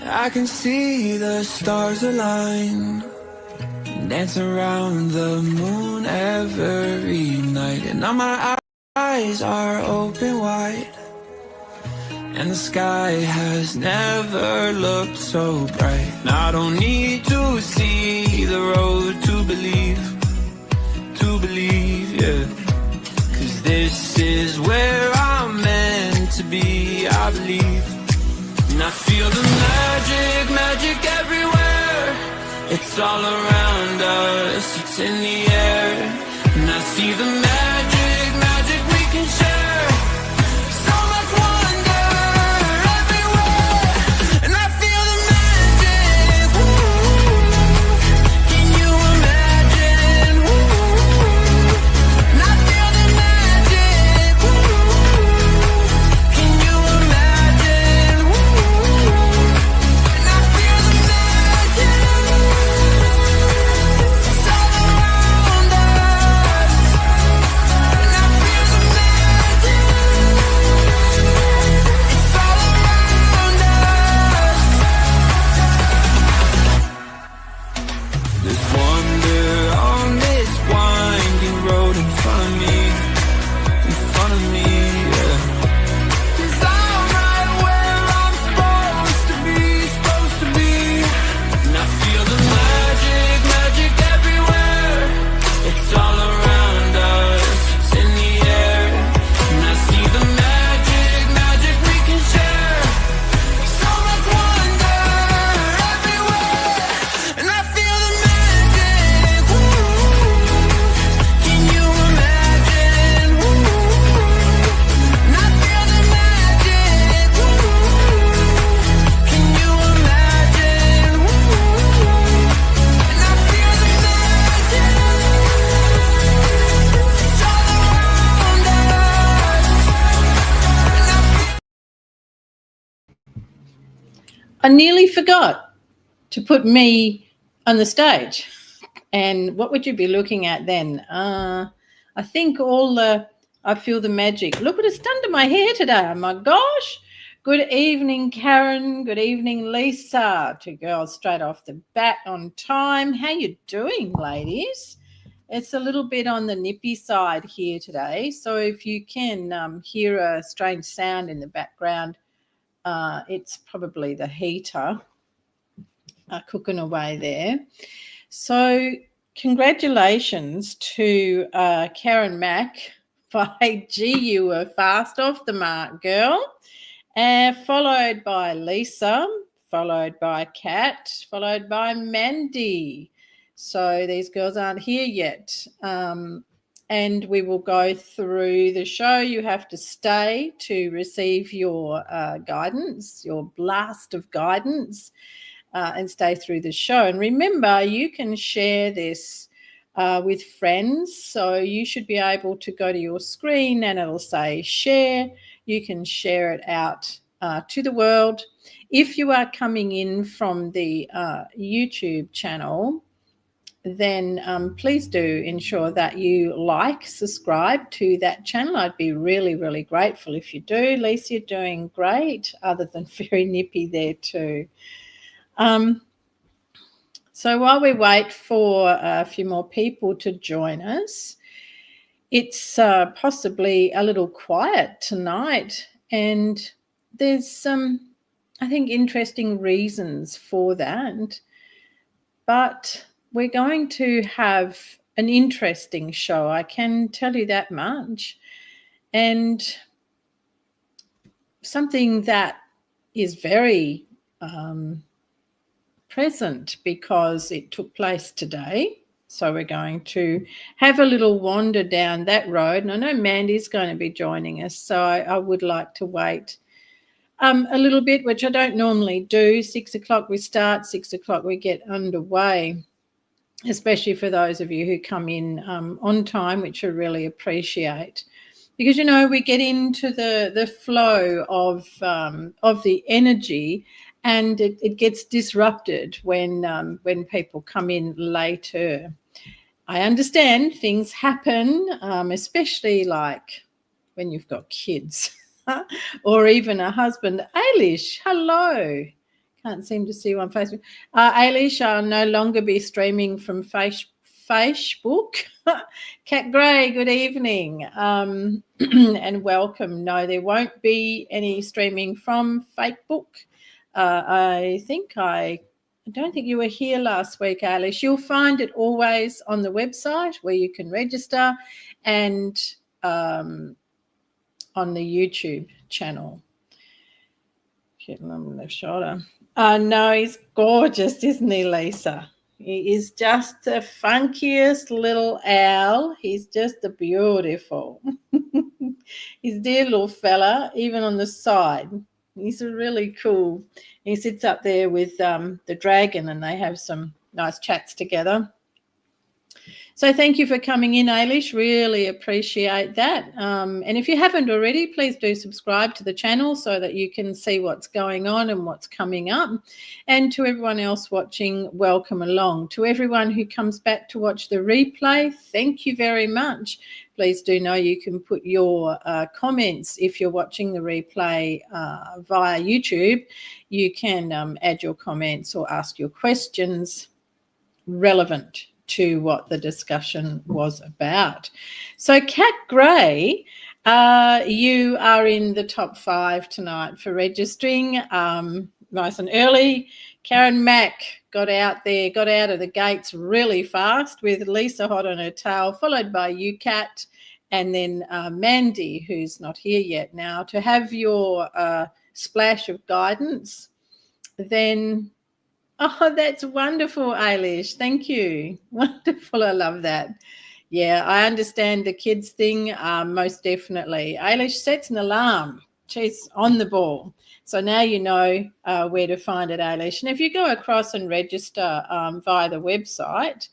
I can see the stars align, dance around the moon every night, and now my eyes are open wide, and the sky has never looked so bright. And I don't need to see the road to believe, yeah. 'Cause this is where I'm meant to be, I believe. And I feel the magic everywhere. It's all around us, it's in the air. And I see the magic we can share. So much wonder everywhere. And I feel the magic, can you imagine? And I feel the magic, can you imagine? And I feel the magic, it's all around us. And I feel the magic, it's all around us. There's wonder on this winding road in front of me, yeah. 'Cause I'm right where I'm supposed to be. And I feel the magic everywhere. It's all around us, it's in the air. And I see the magic we can share. So much wonder everywhere. And I feel the magic, can you imagine? And I feel the magic, can you imagine? And I feel the magic, it's all around us. And I feel I nearly forgot to put me on the stage. And what would you be looking at then? I think I feel the magic. Look what it's done to my hair today. Oh my gosh. Good evening, Karen. Good evening, Lisa. Two girls straight off the bat on time. How you doing, ladies? It's a little bit on the nippy side here today. So if you can hear a strange sound in the background, it's probably the heater cooking away there. So congratulations to Karen Mack. Gee, you were fast off the mark, girl. Followed by Lisa, followed by Kat, followed by Mandy. So these girls aren't here yet. And we will go through the show. You have to stay to receive your guidance, your blast of guidance, and stay through the show. And remember, you can share this with friends. So you should be able to go to your screen and it'll say share. You can share it out to the world. If you are coming in from the YouTube channel, then please do ensure that you subscribe to that channel. I'd be really, really grateful if you do. Lisa, you're doing great, other than very nippy there too. So while we wait for a few more people to join us, it's possibly a little quiet tonight, and there's some, I think, interesting reasons for that. But we're going to have an interesting show, I can tell you that much, and something that is very present because it took place today. So we're going to have a little wander down that road. And I know Mandy's going to be joining us, so I would like to wait a little bit, which I don't normally do. 6 o'clock we start, 6 o'clock we get underway, especially for those of you who come in on time, which I really appreciate. Because, you know, we get into the flow of the energy, and it gets disrupted when people come in later. I understand things happen, especially like when you've got kids or even a husband. Ailish, hello. Can't seem to see you on Facebook. Ailish, I'll no longer be streaming from Facebook. Cat Gray, good evening, and welcome. No, there won't be any streaming from Facebook. I don't think you were here last week, Ailish. You'll find it always on the website where you can register, and on the YouTube channel. Getting on the shoulder. No, he's gorgeous, isn't he, Lisa? He is just the funkiest little owl. He's just a beautiful. He's a dear little fella, even on the side. He's a really cool. He sits up there with the dragon, and they have some nice chats together. So thank you for coming in, Ailish. Really appreciate that. And if you haven't already, please do subscribe to the channel so that you can see what's going on and what's coming up. And to everyone else watching, welcome along. To everyone who comes back to watch the replay, thank you very much. Please do know you can put your comments if you're watching the replay via YouTube. You can add your comments or ask your questions relevant to what the discussion was about. So, Cat Gray, you are in the top 5 tonight for registering. Nice and early. Karen Mack got out of the gates really fast with Lisa hot on her tail, followed by you, Cat, and then Mandy, who's not here yet now. To have your splash of guidance, then... Oh, that's wonderful, Ailish. Thank you. Wonderful. I love that. Yeah, I understand the kids thing, most definitely. Ailish sets an alarm. She's on the ball. So now you know where to find it, Ailish. And if you go across and register via the website,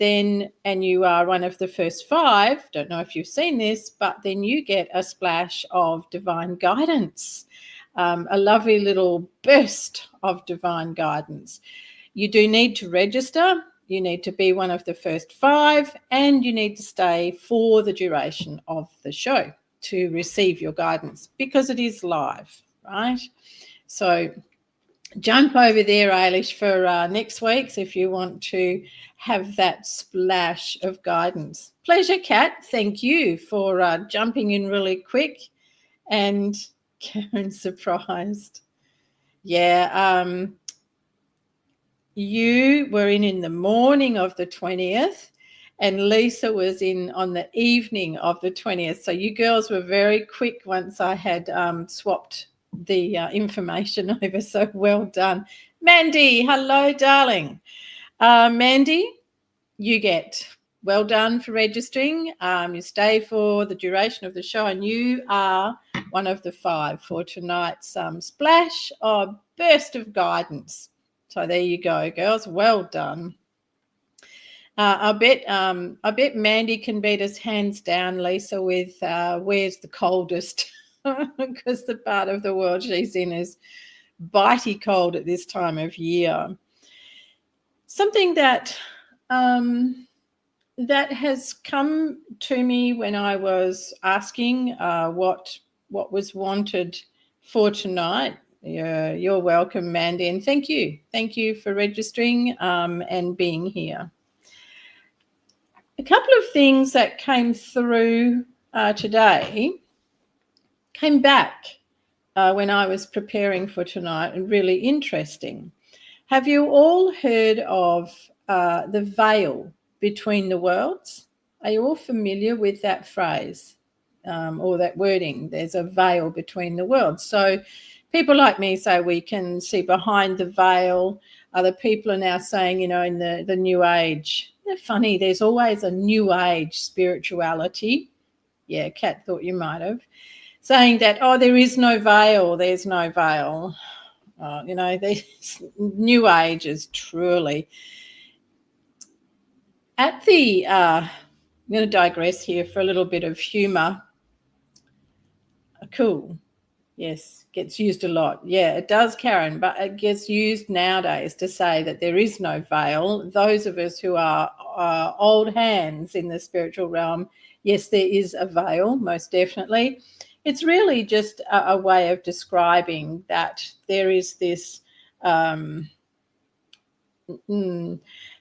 then, and you are one of the first 5, don't know if you've seen this, but then you get a splash of divine guidance. A lovely little burst of divine guidance. You do need to register. You need to be one of the first 5, and you need to stay for the duration of the show to receive your guidance, because it is live, right? So jump over there, Ailish, for next week's if you want to have that splash of guidance. Pleasure, Kat. Thank you for jumping in really quick. And Karen's surprised. Yeah, you were in the morning of the 20th, and Lisa was in on the evening of the 20th. So you girls were very quick once I had swapped the information over. So well done. Mandy, hello, darling. Mandy, you get well done for registering. You stay for the duration of the show, and you are one of the 5 for tonight's splash or burst of guidance. So there you go, girls. Well done. I bet Mandy can beat us hands down, Lisa, with where's the coldest, because the part of the world she's in is bitey cold at this time of year. Something that that has come to me when I was asking what was wanted for tonight. You're welcome, Mandy, and thank you. Thank you for registering and being here. A couple of things that came through today came back when I was preparing for tonight, and really interesting. Have you all heard of the veil between the worlds? Are you all familiar with that phrase or that wording? There's a veil between the worlds. So people like me say we can see behind the veil. Other people are now saying, in the New Age. Isn't it funny? There's always a New Age spirituality. Yeah, Kat thought you might have. Saying that, there is no veil. There's no veil. These New Age is truly... At the, I'm going to digress here for a little bit of humour. Cool. Yes, gets used a lot. Yeah, it does, Karen, but it gets used nowadays to say that there is no veil. Those of us who are old hands in the spiritual realm, yes, there is a veil, most definitely. It's really just a way of describing that there is this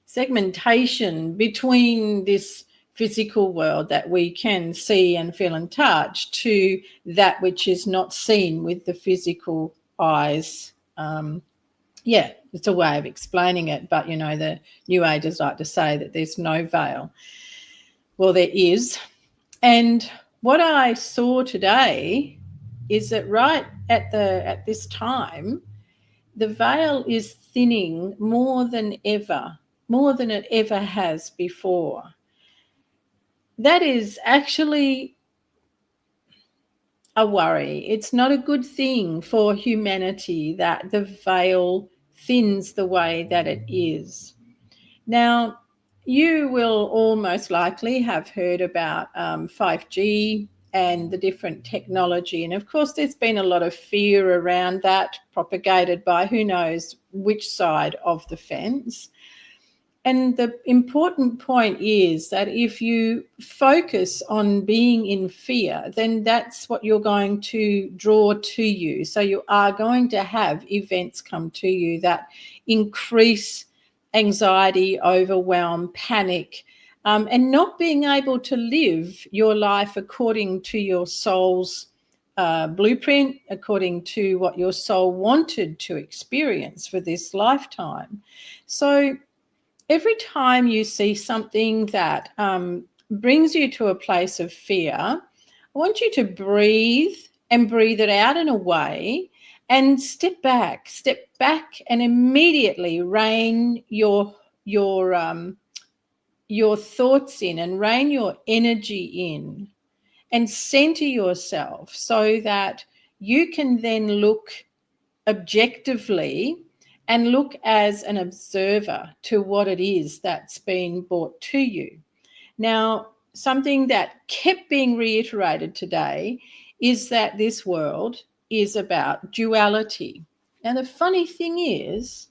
segmentation between this physical world that we can see and feel and touch to that which is not seen with the physical eyes. Yeah, it's a way of explaining it, but the New Agers like to say that there's no veil. Well, there is. And what I saw today is that right at this time, the veil is thinning more than ever, more than it ever has before. That is actually a worry. It's not a good thing for humanity that the veil thins the way that it is. Now, you will all most likely have heard about 5G and the different technology. And of course, there's been a lot of fear around that, propagated by who knows which side of the fence. And the important point is that if you focus on being in fear, then that's what you're going to draw to you. So you are going to have events come to you that increase anxiety, overwhelm, panic, and not being able to live your life according to your soul's blueprint, according to what your soul wanted to experience for this lifetime. So every time you see something that brings you to a place of fear, I want you to breathe and breathe it out in a way and step back and immediately rein your thoughts in and rein your energy in and center yourself so that you can then look objectively and look as an observer to what it is that's been brought to you. Now, something that kept being reiterated today is that this world is about duality. Now, the funny thing is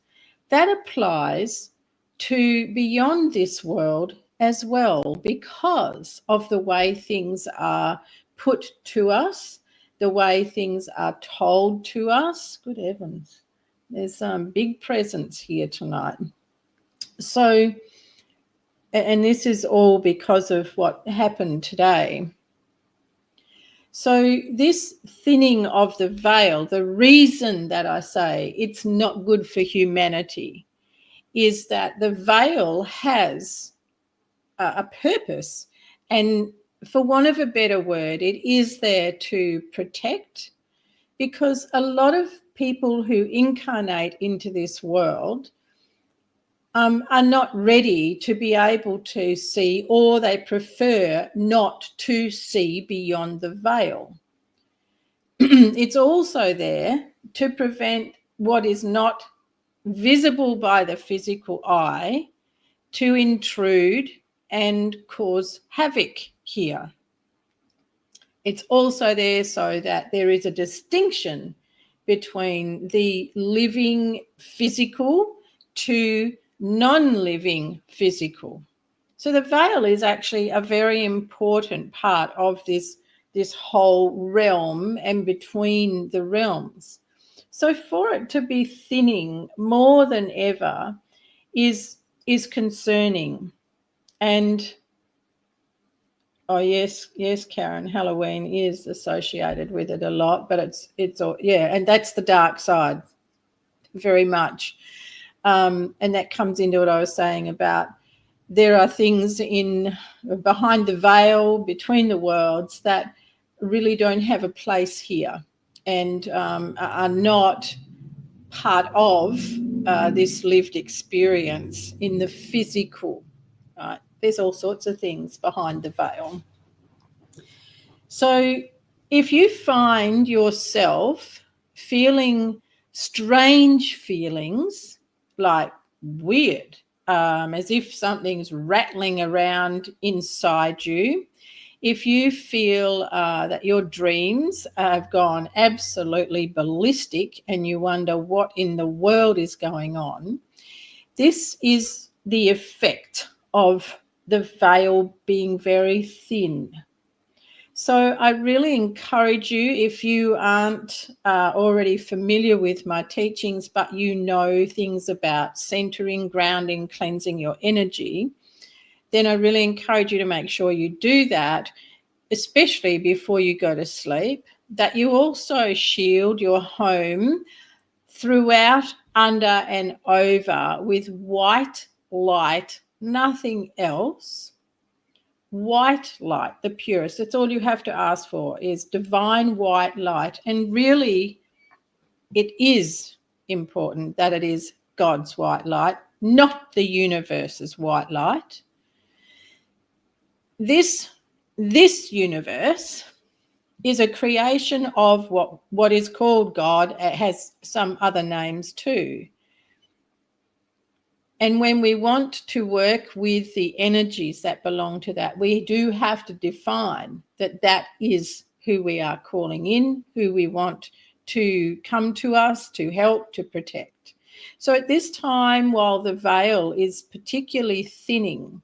that applies to beyond this world as well, because of the way things are put to us, the way things are told to us. Good heavens, there's some big presence here tonight. So, and this is all because of what happened today. So this thinning of the veil, the reason that I say it's not good for humanity is that the veil has a purpose. And for want of a better word, it is there to protect, because a lot of people who incarnate into this world are not ready to be able to see, or they prefer not to see beyond the veil. It's also there to prevent what is not visible by the physical eye to intrude and cause havoc here. It's also there so that there is a distinction between the living physical to non-living physical. So the veil is actually a very important part of this whole realm and between the realms. So for it to be thinning more than ever is concerning. And oh yes, Karen, Halloween is associated with it a lot, but it's all, yeah, and that's the dark side, very much. And that comes into what I was saying about there are things behind the veil, between the worlds, that really don't have a place here and are not part of this lived experience in the physical. Right? There's all sorts of things behind the veil. So if you find yourself feeling strange feelings, like weird, as if something's rattling around inside you, if you feel that your dreams have gone absolutely ballistic and you wonder what in the world is going on, this is the effect of the veil being very thin. So I really encourage you, if you aren't already familiar with my teachings, but you know things about centering, grounding, cleansing your energy, then I really encourage you to make sure you do that, especially before you go to sleep, that you also shield your home throughout, under and over with white light, nothing else. White light, the purest. That's all you have to ask for, is divine white light. And really, it is important that it is God's white light, not the universe's white light. This universe is a creation of what is called God. It has some other names too. And when we want to work with the energies that belong to that, we do have to define that that is who we are calling in, who we want to come to us, to help, to protect. So at this time, while the veil is particularly thinning,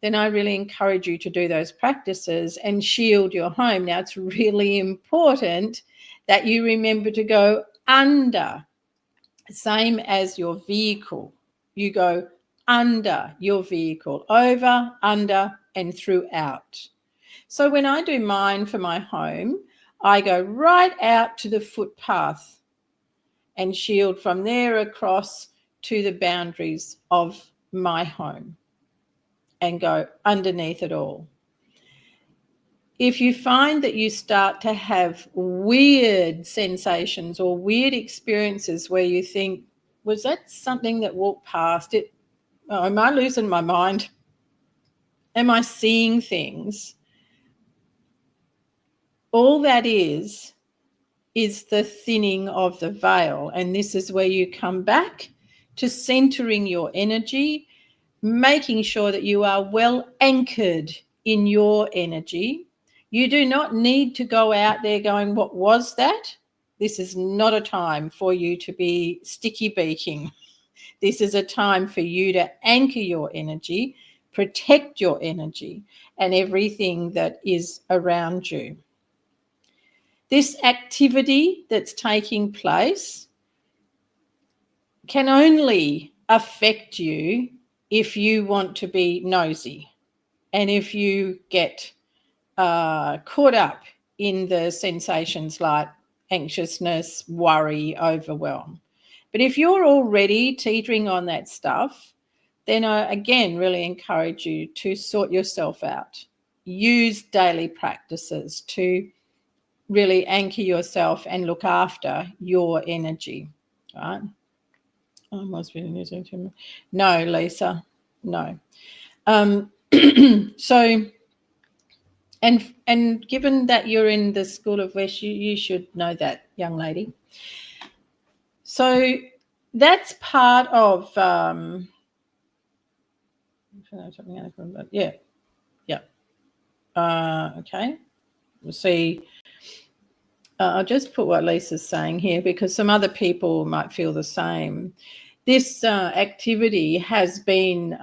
then I really encourage you to do those practices and shield your home. Now, it's really important that you remember to go under, same as your vehicle. You go under your vehicle, over, under, and throughout. So when I do mine for my home, I go right out to the footpath and shield from there across to the boundaries of my home and go underneath it all. If you find that you start to have weird sensations or weird experiences where you think, was that something that walked past it? Oh, am I losing my mind? Am I seeing things? All that is the thinning of the veil. And this is where you come back to centering your energy, making sure that you are well anchored in your energy. You do not need to go out there going, what was that? This is not a time for you to be sticky beaking. This is a time for you to anchor your energy, protect your energy and everything that is around you. This activity that's taking place can only affect you if you want to be nosy and if you get caught up in the sensations like anxiousness, worry, overwhelm. But if you're already teetering on that stuff, then I, again, really encourage you to sort yourself out. Use daily practices to really anchor yourself and look after your energy, right? I must be using too much. No, Lisa, no. So, and given that you're in the School of West, you should know that, young lady. So that's part of okay. We'll see. I'll just put what Lisa's saying here because some other people might feel the same. This activity has been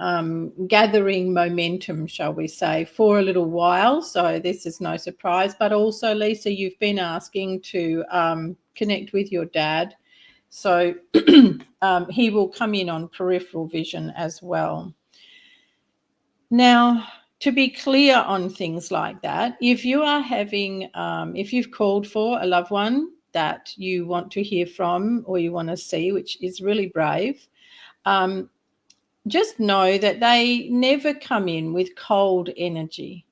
gathering momentum, shall we say, for a little while. So this is no surprise. But also, Lisa, you've been asking to connect with your dad. So he will come in on peripheral vision as well. Now, to be clear on things like that, if you are having, if you've called for a loved one that you want to hear from or you want to see, which is really brave, just know that they never come in with cold energy.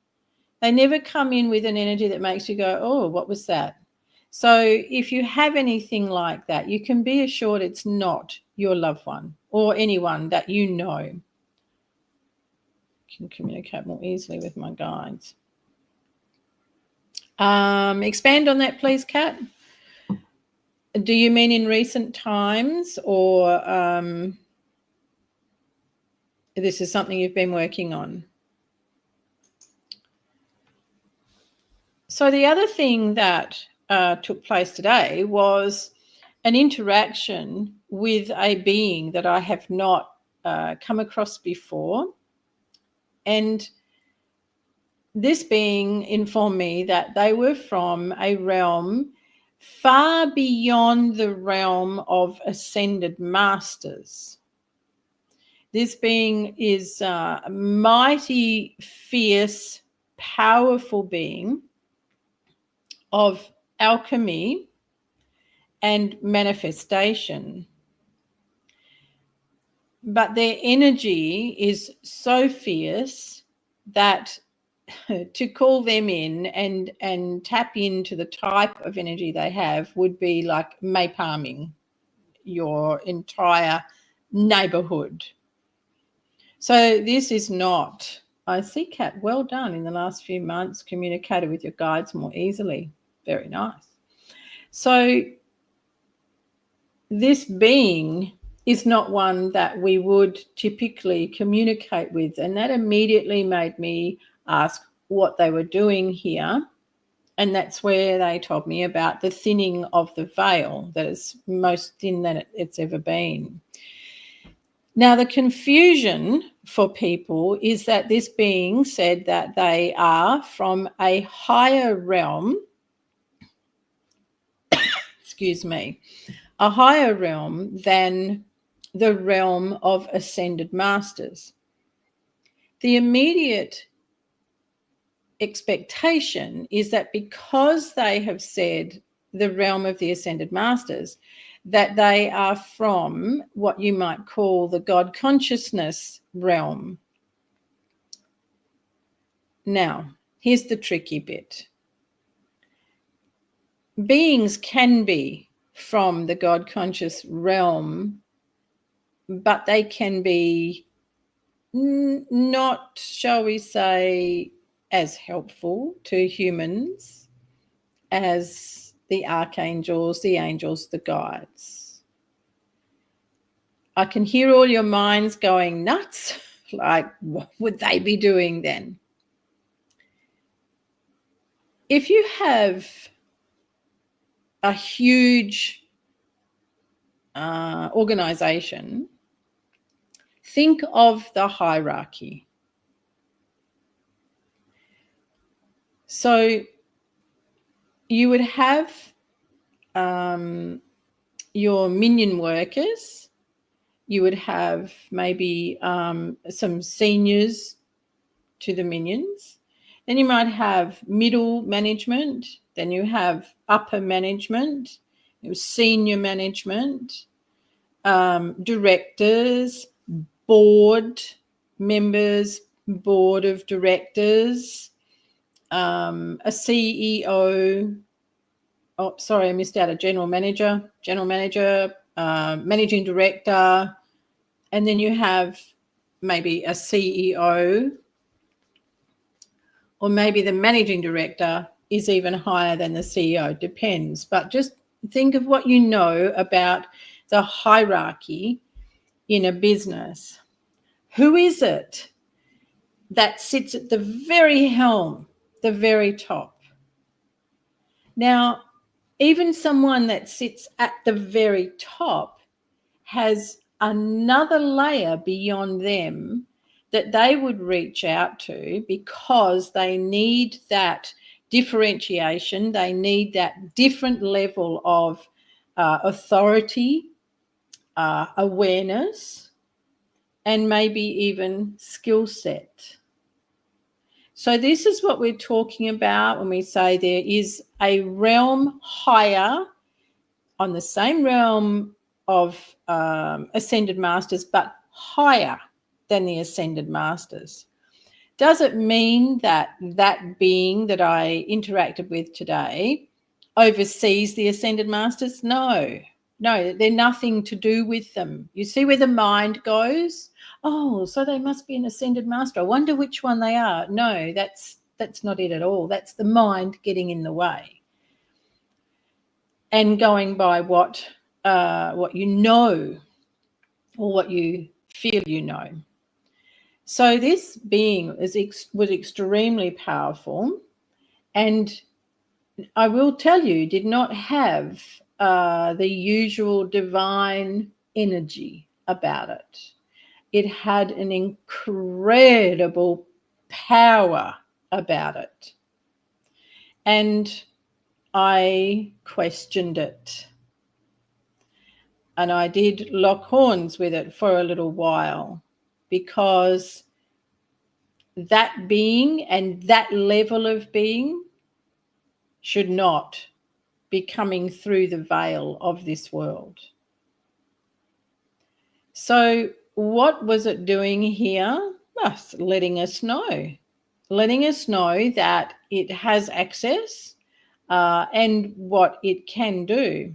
They never come in with an energy that makes you go, oh, what was that? So if you have anything like that, you can be assured it's not your loved one or anyone that you know. Can communicate more easily with my guides. Expand on that, please, Kat. Do you mean in recent times or this is something you've been working on? So the other thing that took place today was an interaction with a being that I have not come across before. And this being informed me that they were from a realm far beyond the realm of ascended masters. This being is a mighty, fierce, powerful being of alchemy and manifestation. But their energy is so fierce that to call them in and tap into the type of energy they have would be like napalming your entire neighborhood. So this is not, I see, Kat, well done in the last few months, communicated with your guides more easily. Very nice. So this being is not one that we would typically communicate with, and that immediately made me ask what they were doing here. And that's where they told me about the thinning of the veil, that is most thin than it's ever been. Now, the confusion for people is that this being said that they are from a higher realm, excuse me, a higher realm than the realm of ascended masters. The immediate expectation is that because they have said the realm of the ascended masters, that they are from what you might call the God consciousness realm. Now, here's the tricky bit. Beings can be from the God conscious realm, but they can be not, shall we say, as helpful to humans as the archangels, the angels, the guides. I can hear all your minds going nuts, like, what would they be doing then? If you have a huge organization, think of the hierarchy. So you would have your minion workers, you would have maybe some seniors to the minions, then you might have middle management, then you have upper management, senior management, directors, board members, board of directors, a CEO. Oh, sorry, I missed out a general manager, managing director, and then you have maybe a CEO, or maybe the managing director is even higher than the CEO, depends. But just think of what you know about the hierarchy in a business. Who is it that sits at the very helm, the very top? Now, even someone that sits at the very top has another layer beyond them that they would reach out to because they need that differentiation. They need that different level of authority, awareness, and maybe even skill set. So this is what we're talking about when we say there is a realm higher on the same realm of ascended masters, but higher than the ascended masters. Does it mean that that being that I interacted with today oversees the ascended masters? No, they're nothing to do with them. You see where the mind goes? Oh, so they must be an ascended master. I wonder which one they are. No, that's not it at all. That's the mind getting in the way and going by what you know or what you feel you know. So this being was extremely powerful, and I will tell you, did not have the usual divine energy about it. It had an incredible power about it. And I questioned it. And I did lock horns with it for a little while, because that being and that level of being should not be coming through the veil of this world. So what was it doing here? Well, letting us know that it has access and what it can do.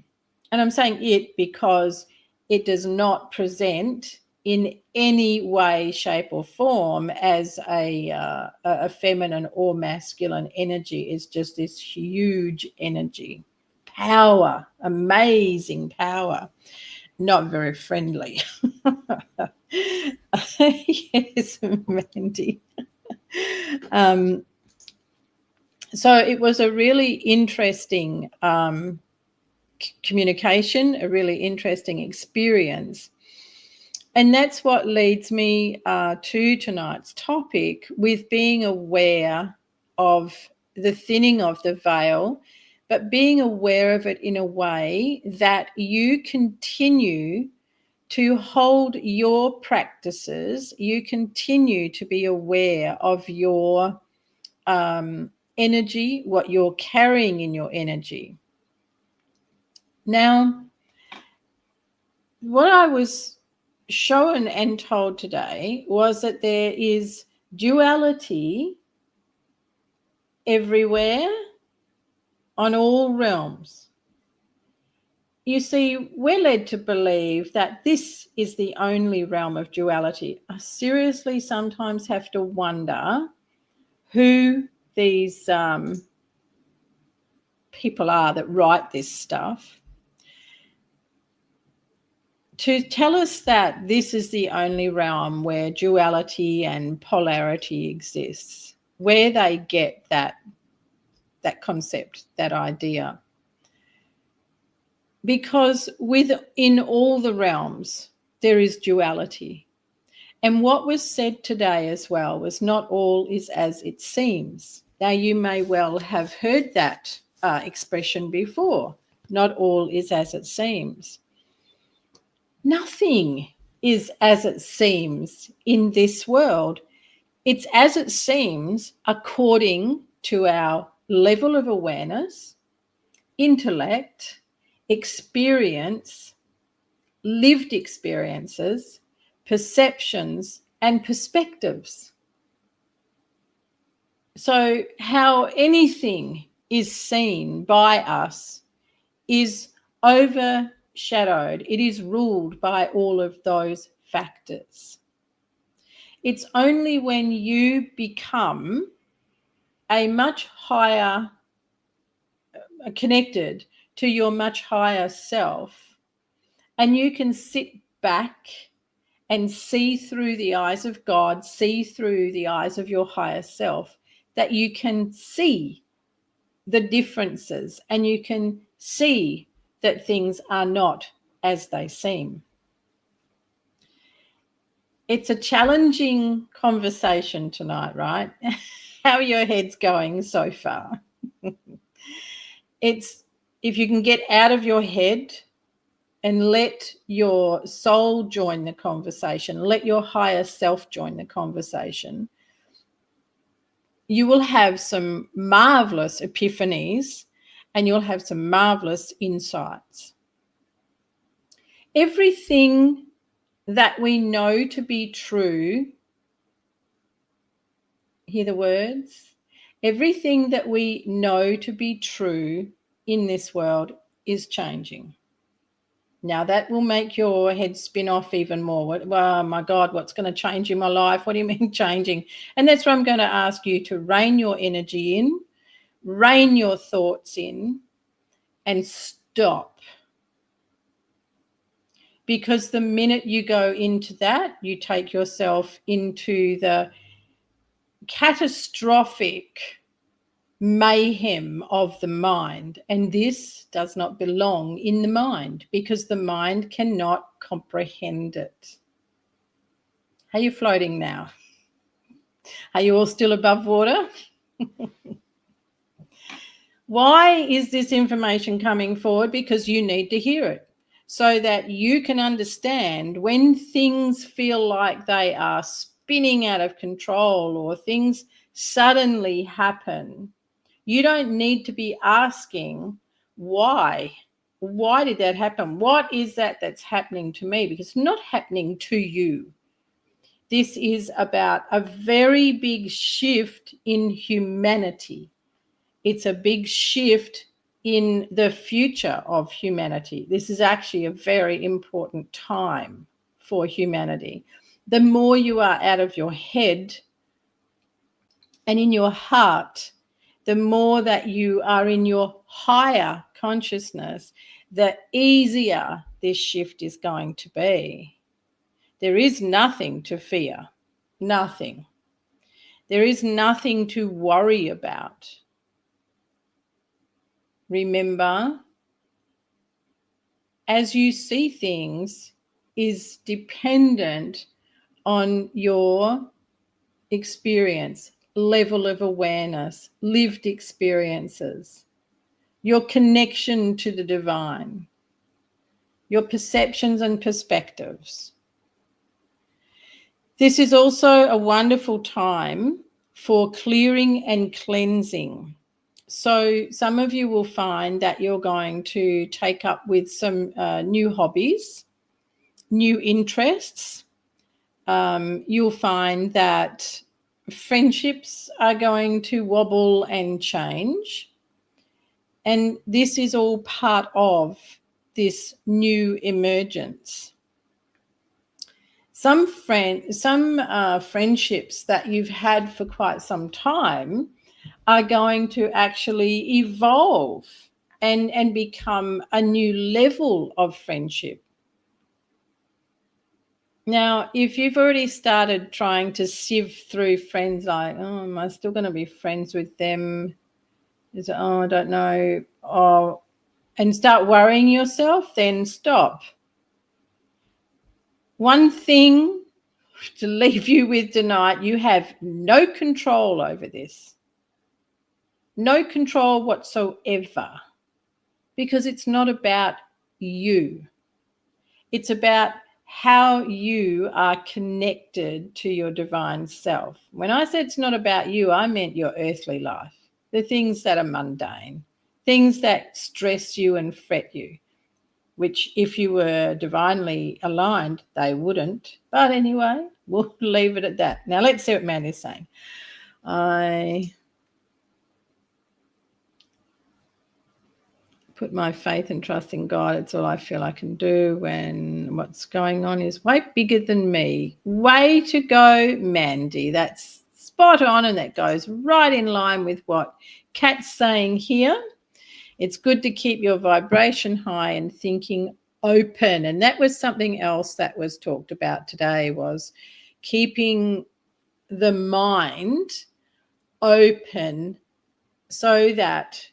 And I'm saying it because it does not present in any way, shape, or form as a feminine or masculine energy. It's just this huge energy, power, amazing power, not very friendly. Yes, Mandy. So it was a really interesting communication, a really interesting experience. And that's what leads me to tonight's topic, with being aware of the thinning of the veil, but being aware of it in a way that you continue to hold your practices, you continue to be aware of your energy, what you're carrying in your energy. Now, what I was shown and told today was that there is duality everywhere on all realms. You see, we're led to believe that this is the only realm of duality. I seriously sometimes have to wonder who these people are that write this stuff to tell us that this is the only realm where duality and polarity exists, where they get that concept, that idea. Because within all the realms, there is duality. And what was said today as well was not all is as it seems. Now, you may well have heard that expression before. Not all is as it seems. Nothing is as it seems in this world. It's as it seems according to our level of awareness, intellect, experience, lived experiences, perceptions, and perspectives. So how anything is seen by us is overshadowed. It is ruled by all of those factors. It's only when you become a much higher, connected to your much higher self, and you can sit back and see through the eyes of God, see through the eyes of your higher self, that you can see the differences and you can see that things are not as they seem. It's a challenging conversation tonight, right? How are your heads going so far? It's if you can get out of your head and let your soul join the conversation, let your higher self join the conversation, you will have some marvelous epiphanies and you'll have some marvelous insights. Everything that we know to be true, hear the words, everything that we know to be true in this world is changing. Now that will make your head spin off even more. Well, my God, what's going to change in my life? What do you mean changing? And that's where I'm going to ask you to rein your energy in, rein your thoughts in, and stop. Because the minute you go into that, you take yourself into the catastrophic mayhem of the mind. And this does not belong in the mind because the mind cannot comprehend it. Are you floating now? Are you all still above water? Why is this information coming forward? Because you need to hear it so that you can understand when things feel like they are spinning out of control or things suddenly happen. You don't need to be asking why. Why did that happen? What is that that's happening to me? Because it's not happening to you. This is about a very big shift in humanity. It's a big shift in the future of humanity. This is actually a very important time for humanity. The more you are out of your head and in your heart, the more that you are in your higher consciousness, the easier this shift is going to be. There is nothing to fear, nothing. There is nothing to worry about. Remember, as you see things is dependent on your experience, level of awareness, lived experiences, your connection to the divine, your perceptions and perspectives. This is also a wonderful time for clearing and cleansing. So some of you will find that you're going to take up with some new hobbies, new interests. You'll find that friendships are going to wobble and change. And this is all part of this new emergence. Some friendships that you've had for quite some time are going to actually evolve and become a new level of friendship. Now, if you've already started trying to sift through friends like, oh, am I still going to be friends with them? Is it, oh, I don't know. Oh, and start worrying yourself, then stop. One thing to leave you with tonight, you have no control over this. No control whatsoever. Because it's not about you. It's about how you are connected to your divine self. When I said it's not about you, I meant your earthly life, the things that are mundane, things that stress you and fret you, which if you were divinely aligned, they wouldn't. But anyway, we'll leave it at that. Now let's see what Mandy's saying. I put my faith and trust in God. It's all I feel I can do when what's going on is way bigger than me. Way to go, Mandy. That's spot on, and that goes right in line with what Kat's saying here. It's good to keep your vibration high and thinking open. And that was something else that was talked about today, was keeping the mind open so that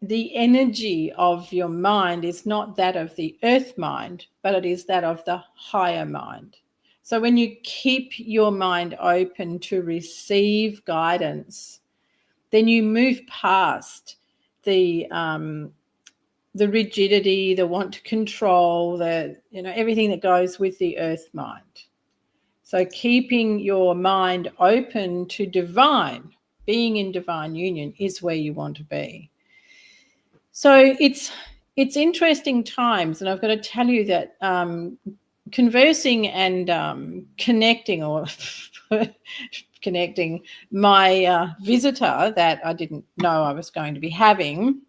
the energy of your mind is not that of the earth mind, but it is that of the higher mind. So when you keep your mind open to receive guidance, then you move past the rigidity, the want to control, everything that goes with the earth mind. So keeping your mind open to divine, being in divine union, is where you want to be. So it's interesting times, and I've got to tell you that conversing and connecting connecting my visitor that I didn't know I was going to be having.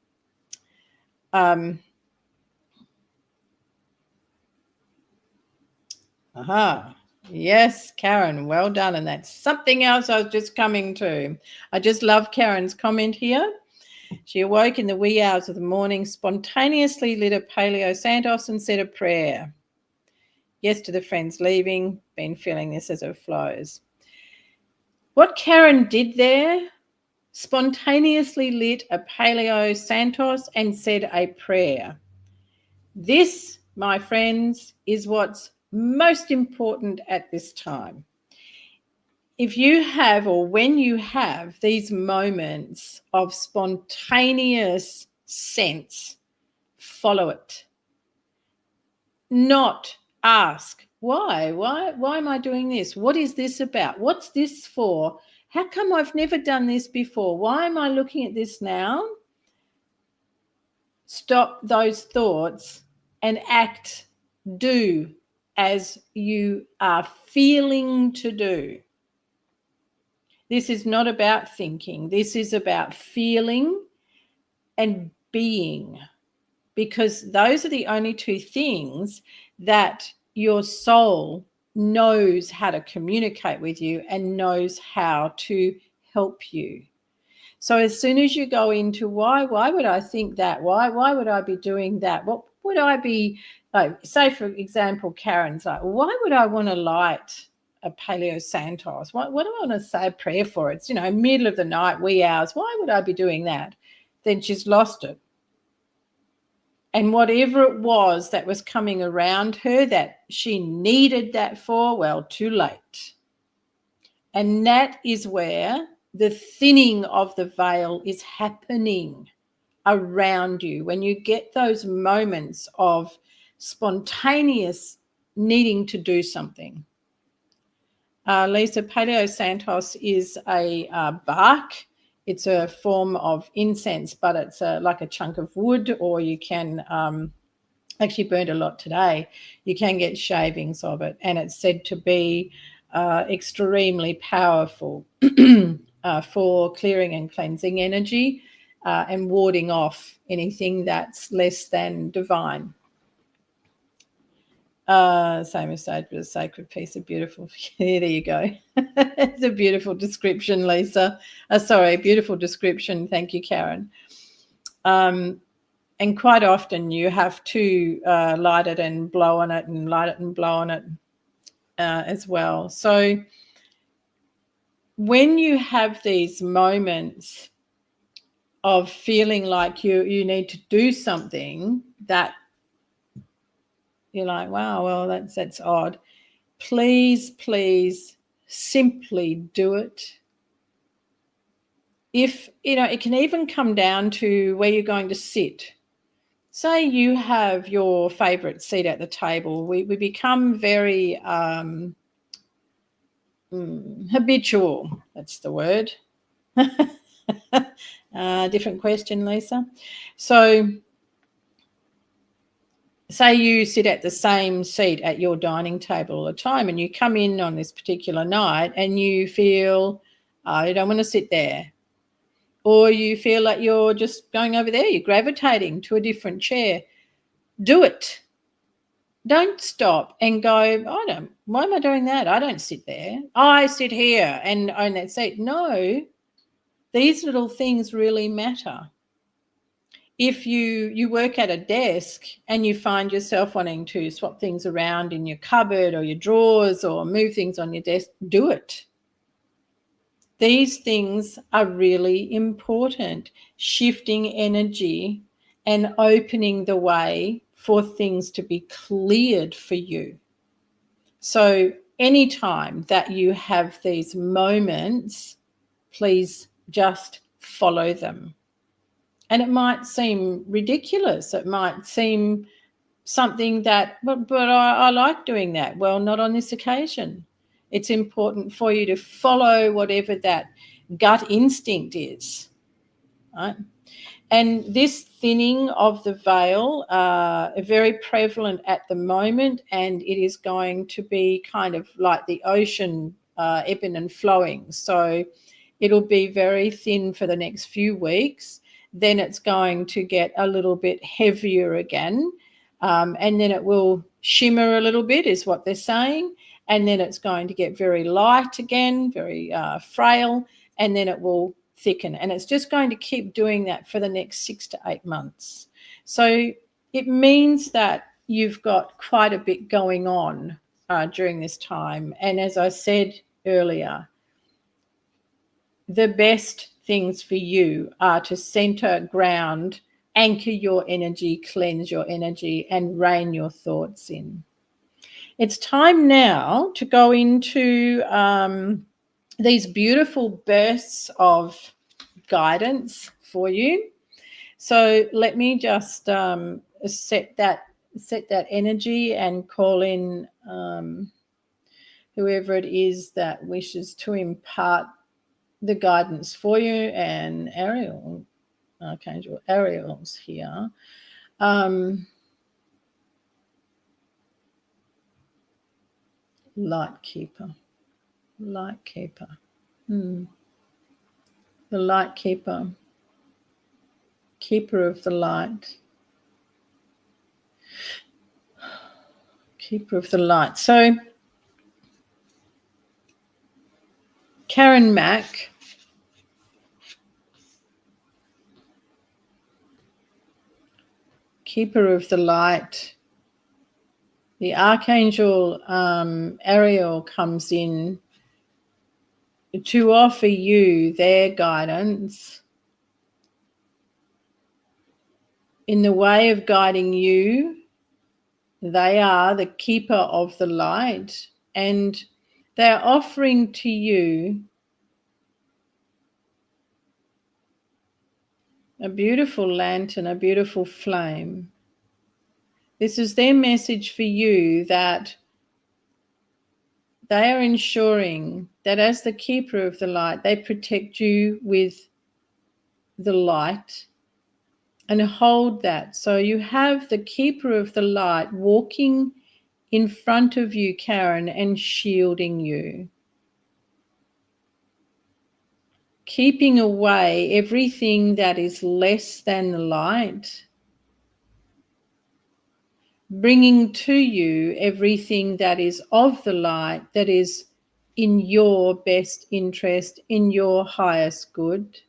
Yes, Karen, well done. And that's something else I was just coming to. I just love Karen's comment here. She awoke in the wee hours of the morning, spontaneously lit a Paleo Santos and said a prayer. Yes to the friends leaving, been feeling this as it flows. What Karen did there, spontaneously lit a Paleo Santos and said a prayer. This, my friends, is what's most important at this time. if you have, or when you have these moments of spontaneous sense, follow it. Not ask, why am I doing this? What is this about? What's this for? How come I've never done this before? Why am I looking at this now? Stop those thoughts and act, do as you are feeling to do. This is not about thinking. This is about feeling and being, because those are the only two things that your soul knows how to communicate with you and knows how to help you. So as soon as you go into why would I think that? Why would I be doing that? What would I be like? Say, for example, Karen's like, why would I want to light a Paleo Santos? What do I want to say a prayer for? It's, middle of the night, wee hours. Why would I be doing that? Then she's lost it. And whatever it was that was coming around her that she needed that for, well, too late. And that is where the thinning of the veil is happening around you. When you get those moments of spontaneous needing to do something. Lisa, Paleo Santos is a bark. It's a form of incense, but it's like a chunk of wood, or you can actually burned a lot today. You can get shavings of it, and it's said to be extremely powerful for clearing and cleansing energy and warding off anything that's less than divine. Same as sage, but a sacred piece of beautiful. Yeah, there you go. It's a beautiful description, Lisa. Beautiful description. Thank you, Karen. And quite often you have to light it and blow on it, and light it and blow on it as well. So when you have these moments of feeling like you need to do something that you're like, wow, well, that's odd. Please simply do it. If, it can even come down to where you're going to sit. Say you have your favorite seat at the table. We become very habitual. That's the word. Different question, Lisa. So say you sit at the same seat at your dining table all the time, and you come in on this particular night and you feel, you don't want to sit there. Or you feel like you're just going over there, you're gravitating to a different chair. Do it. Don't stop and go, why am I doing that? I don't sit there. I sit here and own that seat. No, these little things really matter. If you work at a desk and you find yourself wanting to swap things around in your cupboard or your drawers or move things on your desk, do it. These things are really important. Shifting energy and opening the way for things to be cleared for you. So anytime that you have these moments, please just follow them. And it might seem ridiculous. It might seem something that, but I like doing that. Well, not on this occasion. It's important for you to follow whatever that gut instinct is, right? And this thinning of the veil are very prevalent at the moment, and it is going to be kind of like the ocean ebbing and flowing. So it'll be very thin for the next few weeks. Then it's going to get a little bit heavier again. And then it will shimmer a little bit, is what they're saying. And then it's going to get very light again, very frail, and then it will thicken. And it's just going to keep doing that for the next 6 to 8 months. So it means that you've got quite a bit going on during this time. And as I said earlier, the best things for you are to center, ground, anchor your energy, cleanse your energy, and rein your thoughts in. It's time now to go into these beautiful bursts of guidance for you. So let me just set that energy and call in whoever it is that wishes to impart the guidance for you. And Ariel, Archangel Ariel's here. Light keeper. The light keeper. Keeper of the light. Keeper of the light. So Karen Mack, Keeper of the light. The Archangel Ariel comes in to offer you their guidance in the way of guiding you. They are the keeper of the light, and they're offering to you a beautiful lantern, a beautiful flame. This is their message for you, that they are ensuring that as the keeper of the light, they protect you with the light and hold that. So you have the keeper of the light walking in front of you, Karen, and shielding you, keeping away everything that is less than the light, bringing to you everything that is of the light, that is in your best interest, in your highest good.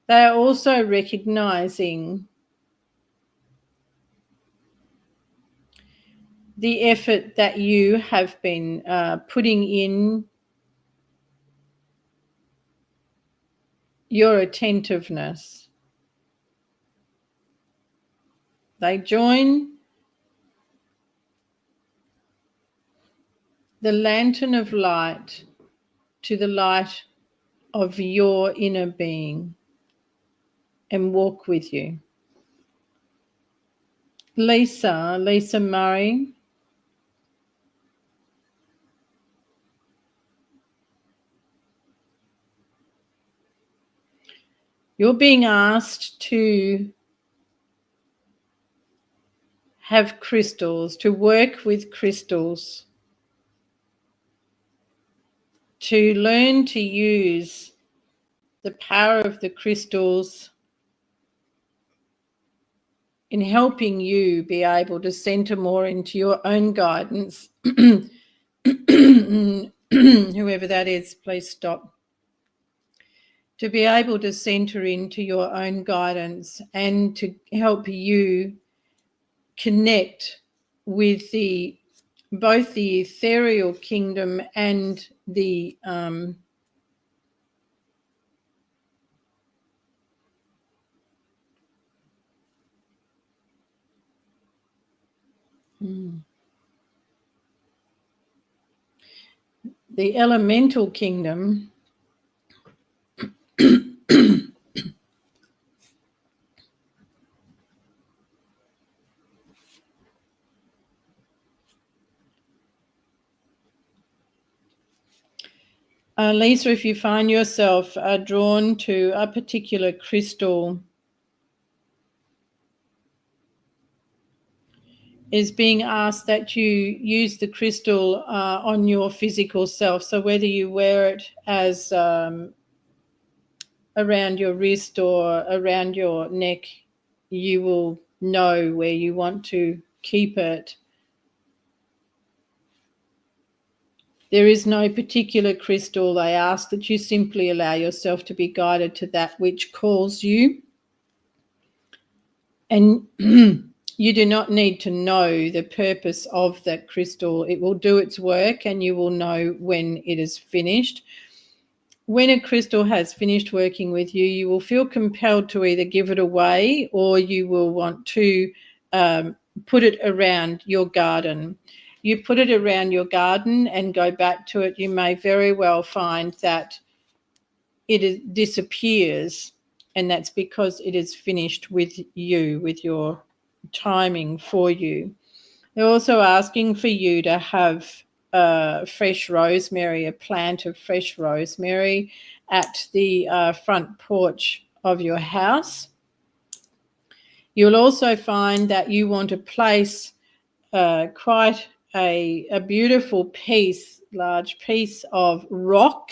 They are also recognizing the effort that you have been putting in, your attentiveness. They join the lantern of light to the light of your inner being and walk with you. Lisa Murray, you're being asked to have crystals, to work with crystals, to learn to use the power of the crystals in helping you be able to center more into your own guidance. Whoever that is, please stop. To be able to center into your own guidance and to help you connect with both the ethereal kingdom and the elemental kingdom. Lisa, if you find yourself drawn to a particular crystal, is being asked that you use the crystal on your physical self. So whether you wear it as around your wrist or around your neck, you will know where you want to keep it. There is no particular crystal. They ask that you simply allow yourself to be guided to that which calls you. And you do not need to know the purpose of that crystal. It will do its work and you will know when it is finished. When a crystal has finished working with you, you will feel compelled to either give it away or you will want to put it around your garden. you put it around your garden and go back to it, you may very well find that disappears, and that's because it is finished with you, with your timing for you. They're also asking for you to have fresh rosemary, a plant of fresh rosemary at the front porch of your house. You'll also find that you want to place quite a beautiful piece, large piece of rock.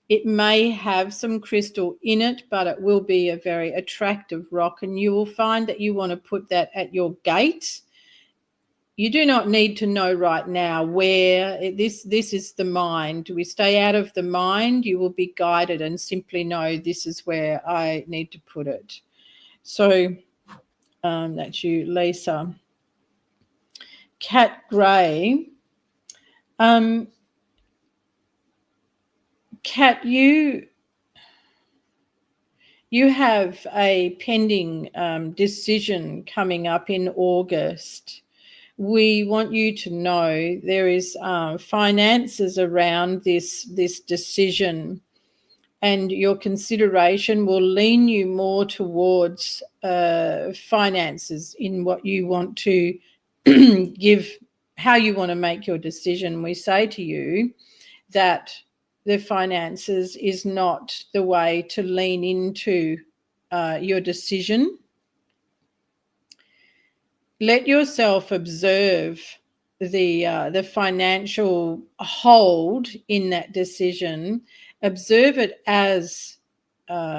It may have some crystal in it, but it will be a very attractive rock, and you will find that you want to put that at your gate. You do not need to know right now where. This is the mind. We stay out of the mind. You will be guided and simply know this is where I need to put it. So that's you, Lisa. Cat Gray. Cat, you have a pending decision coming up in August. We want you to know there is finances around this decision, and your consideration will lean you more towards finances in what you want to give, how you want to make your decision. We say to you that the finances is not the way to lean into your decision. Let yourself observe the financial hold in that decision. Observe it as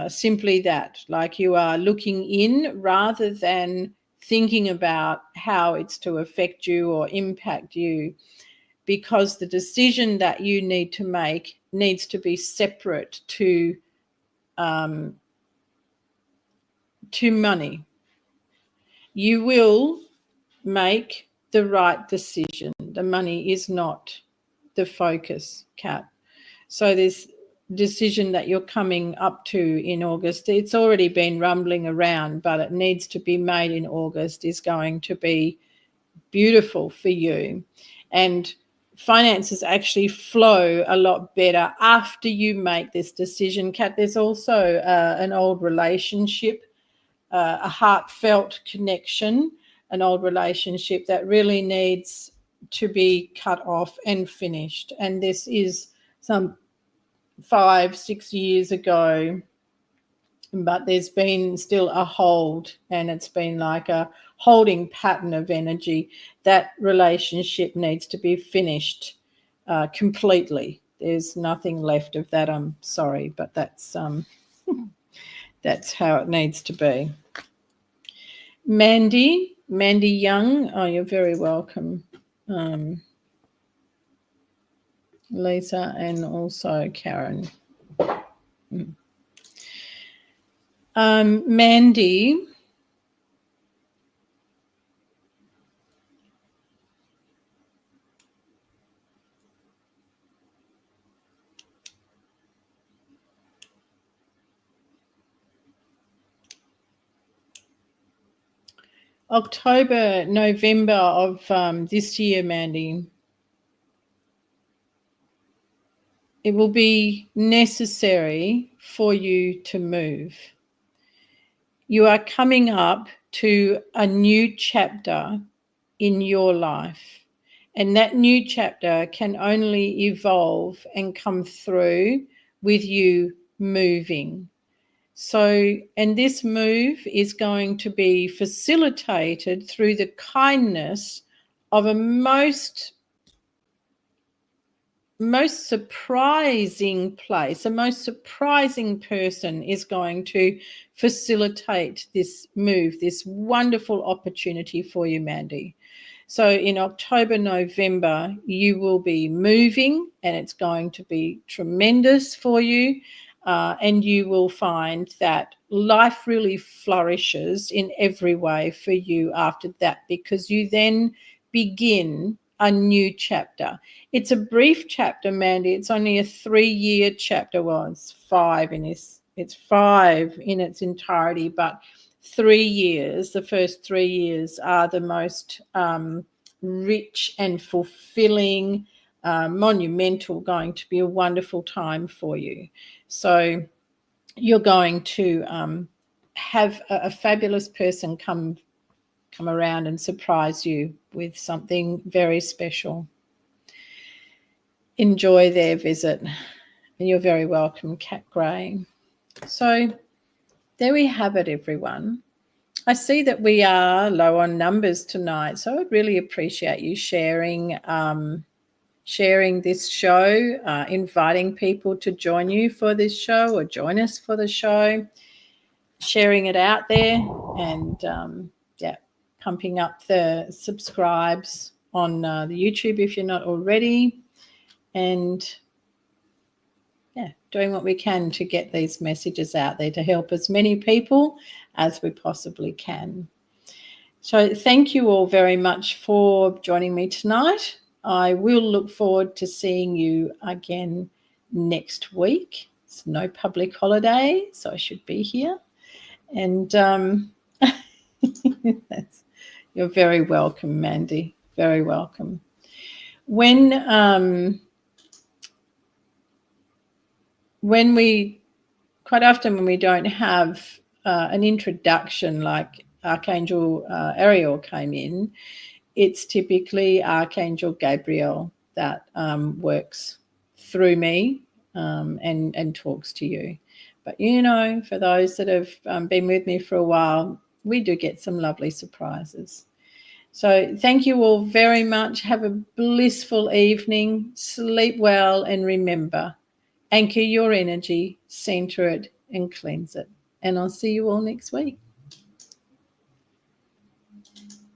simply that, like you are looking in rather than thinking about how it's to affect you or impact you, because the decision that you need to make needs to be separate to money. You will make the right decision. The money is not the focus, Kat. So this decision that you're coming up to in August, it's already been rumbling around, but it needs to be made in August, is going to be beautiful for you. And finances actually flow a lot better after you make this decision, Kat. There's also an old relationship, a heartfelt connection, an old relationship that really needs to be cut off and finished. And this is some 5-6 years ago, but there's been still a hold, and it's been like a holding pattern of energy. That relationship needs to be finished completely. There's nothing left of that. I'm sorry, but that's how it needs to be. Mandy Young, oh, you're very welcome. Lisa and also Karen. Mandy, October, November of this year, Mandy, it will be necessary for you to move. You are coming up to a new chapter in your life, and that new chapter can only evolve and come through with you moving. So, and this move is going to be facilitated through the kindness of a most surprising place. A most surprising person is going to facilitate this move, this wonderful opportunity for you, Mandy. So in October, November, you will be moving, and it's going to be tremendous for you. And you will find that life really flourishes in every way for you after that, because you then begin a new chapter. It's a brief chapter, Mandy. It's only a 3-year chapter. Well, it's 5 in this. It's 5 in its entirety, but 3 years, the first 3 years are the most rich and fulfilling, monumental, going to be a wonderful time for you. So you're going to have a fabulous person come around and surprise you with something very special. Enjoy their visit, and you're very welcome, Cat Gray. So there we have it, everyone. I see that we are low on numbers tonight, so I'd really appreciate you sharing this show, inviting people to join you for this show or join us for the show, sharing it out there, and pumping up the subscribes on the YouTube if you're not already, and doing what we can to get these messages out there to help as many people as we possibly can. So thank you all very much for joining me tonight. I will look forward to seeing you again next week. It's no public holiday, so I should be here. And you're very welcome, Mandy. Very welcome. When we, quite often when we don't have an introduction like Archangel Ariel came in, it's typically Archangel Gabriel that works through me and talks to you. But, for those that have been with me for a while, we do get some lovely surprises. So thank you all very much. Have a blissful evening. Sleep well, and remember, anchor your energy, center it, and cleanse it. And I'll see you all next week.